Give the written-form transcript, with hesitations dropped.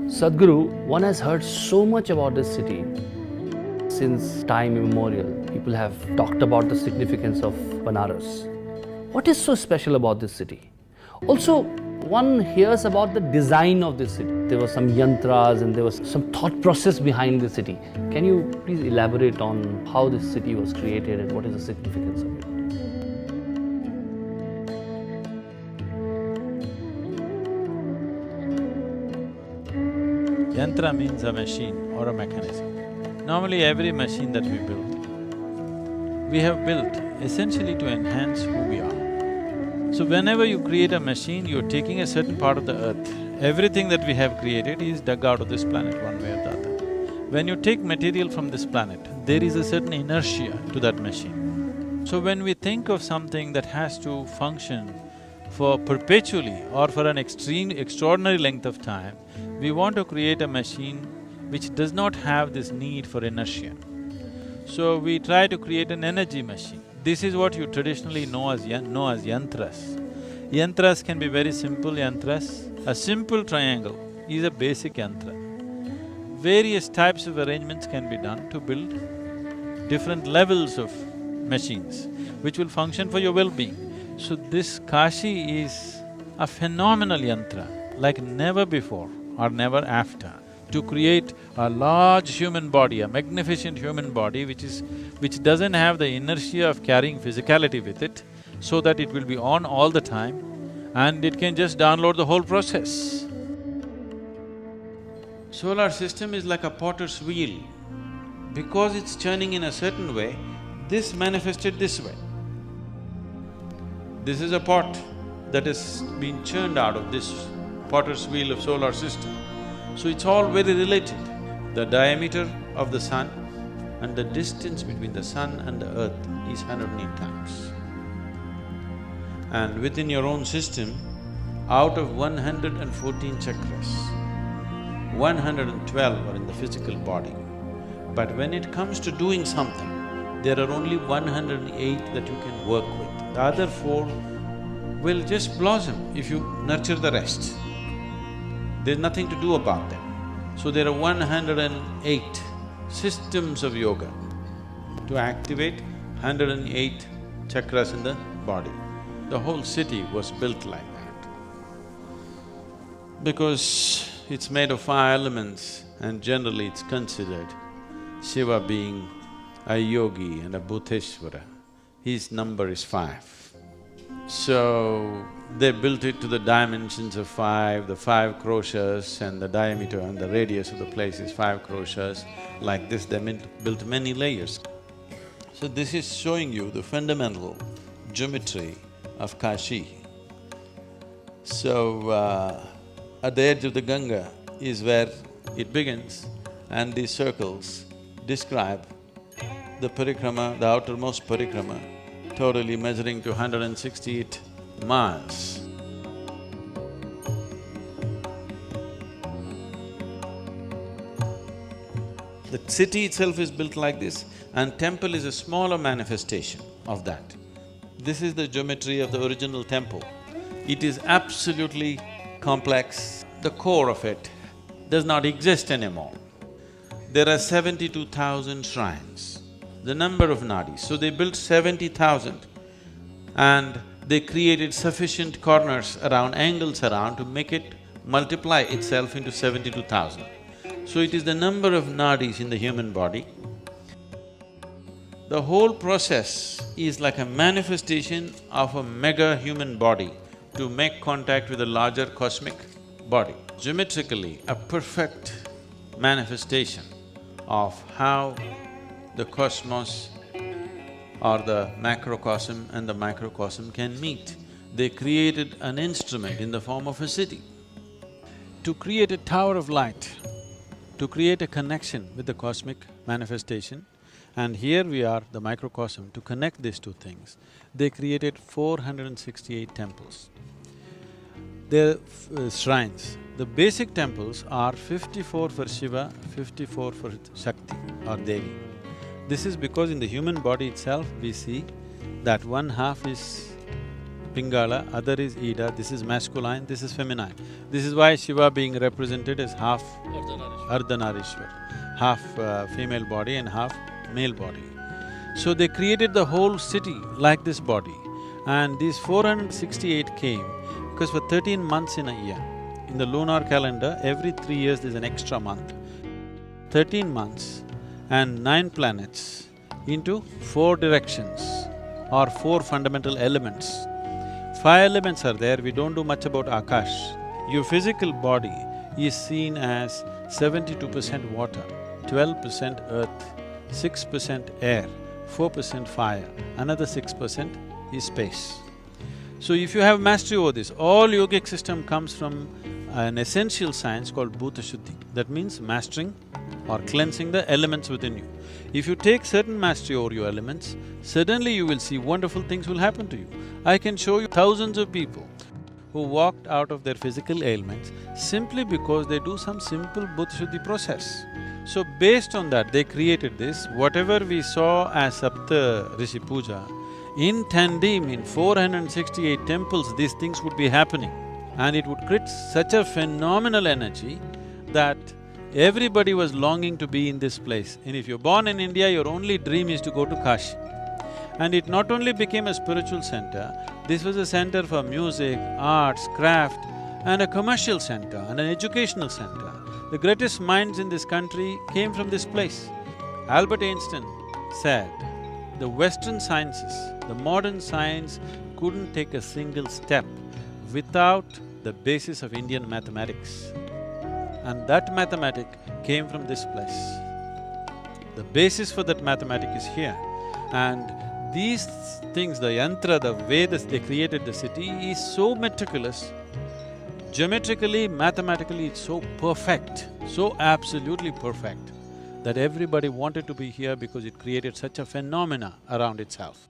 Sadhguru, one has heard so much about this city. Since time immemorial, people have talked about the significance of Banaras. What is so special about this city? Also, one hears about the design of this city. There were some yantras and there was some thought process behind the city. Can you please elaborate on how this city was created and what is the significance of it? Yantra means a machine or a mechanism. Normally every machine that we have built essentially to enhance who we are. So whenever you create a machine, you're taking a certain part of the earth. Everything that we have created is dug out of this planet one way or the other. When you take material from this planet, there is a certain inertia to that machine. So when we think of something that has to function for perpetually or for an extraordinary length of time, we want to create a machine which does not have this need for inertia. So we try to create an energy machine. This is what you traditionally know as yantras. Yantras can be very simple yantras. A simple triangle is a basic yantra. Various types of arrangements can be done to build different levels of machines which will function for your well-being. So this Kashi is a phenomenal yantra like never before or never after, to create a large human body, a magnificent human body which doesn't have the inertia of carrying physicality with it, so that it will be on all the time and it can just download the whole process. Solar system is like a potter's wheel. Because it's turning in a certain way, this manifested this way. This is a pot that has been churned out of this potter's wheel of solar system. So it's all very related. The diameter of the sun and the distance between the sun and the earth is 108 times. And within your own system, out of 114 chakras, 112 are in the physical body. But when it comes to doing something, there are only 108 that you can work with. The other four will just blossom if you nurture the rest. There's nothing to do about them. So there are 108 systems of yoga to activate 108 chakras in the body. The whole city was built like that. Because it's made of five elements and generally it's considered Shiva being a yogi and a Bhuteshwara, his number is five. So, they built it to the dimensions of five, the 5 kroshas and the diameter and the radius of the place is 5 kroshas. Like this, they built many layers. So this is showing you the fundamental geometry of Kashi. So, at the edge of the Ganga is where it begins, and these circles describe the parikrama, the outermost parikrama, totally measuring to 168 miles. The city itself is built like this, and temple is a smaller manifestation of that. This is the geometry of the original temple. It is absolutely complex. The core of it does not exist anymore. There are 72,000 shrines, the number of nadis. So they built 70,000 and they created sufficient corners around, angles around to make it multiply itself into 72,000. So it is the number of nadis in the human body. The whole process is like a manifestation of a mega human body to make contact with a larger cosmic body. Geometrically, a perfect manifestation of how the cosmos or the macrocosm and the microcosm can meet. They created an instrument in the form of a city. To create a tower of light, to create a connection with the cosmic manifestation, and here we are, the microcosm, to connect these two things, they created 468 temples. They're shrines. The basic temples are 54 for Shiva, 54 for Shakti or Devi. This is because in the human body itself we see that one half is Pingala, other is Ida, this is masculine, this is feminine. This is why Shiva being represented as half Ardhanarishwar, half female body and half male body. So they created the whole city like this body. And these 468 came because for 13 months in a year, in the lunar calendar, every 3 years there's an extra month. 13 months and 9 planets into 4 directions or 4 fundamental elements. 5 elements are there, we don't do much about Akash. Your physical body is seen as 72% water, 12% earth, 6% air, 4% fire, another 6% is space. So if you have mastery over this, all yogic system comes from an essential science called Bhuta Shuddhi. That means mastering or cleansing the elements within you. If you take certain mastery over your elements, suddenly you will see wonderful things will happen to you. I can show you thousands of people who walked out of their physical ailments simply because they do some simple Bhuta Shuddhi process. So based on that, they created this. Whatever we saw as Sapta Rishi Puja, in tandem, in 468 temples, these things would be happening. And it would create such a phenomenal energy that everybody was longing to be in this place. And if you're born in India, your only dream is to go to Kashi. And it not only became a spiritual center, this was a center for music, arts, craft, and a commercial center and an educational center. The greatest minds in this country came from this place. Albert Einstein said, the Western sciences, the modern science couldn't take a single step without the basis of Indian mathematics. And that mathematic came from this place. The basis for that mathematic is here. And these things, the yantra, the way they created the city is so meticulous. Geometrically, mathematically, it's so perfect, so absolutely perfect that everybody wanted to be here because it created such a phenomena around itself.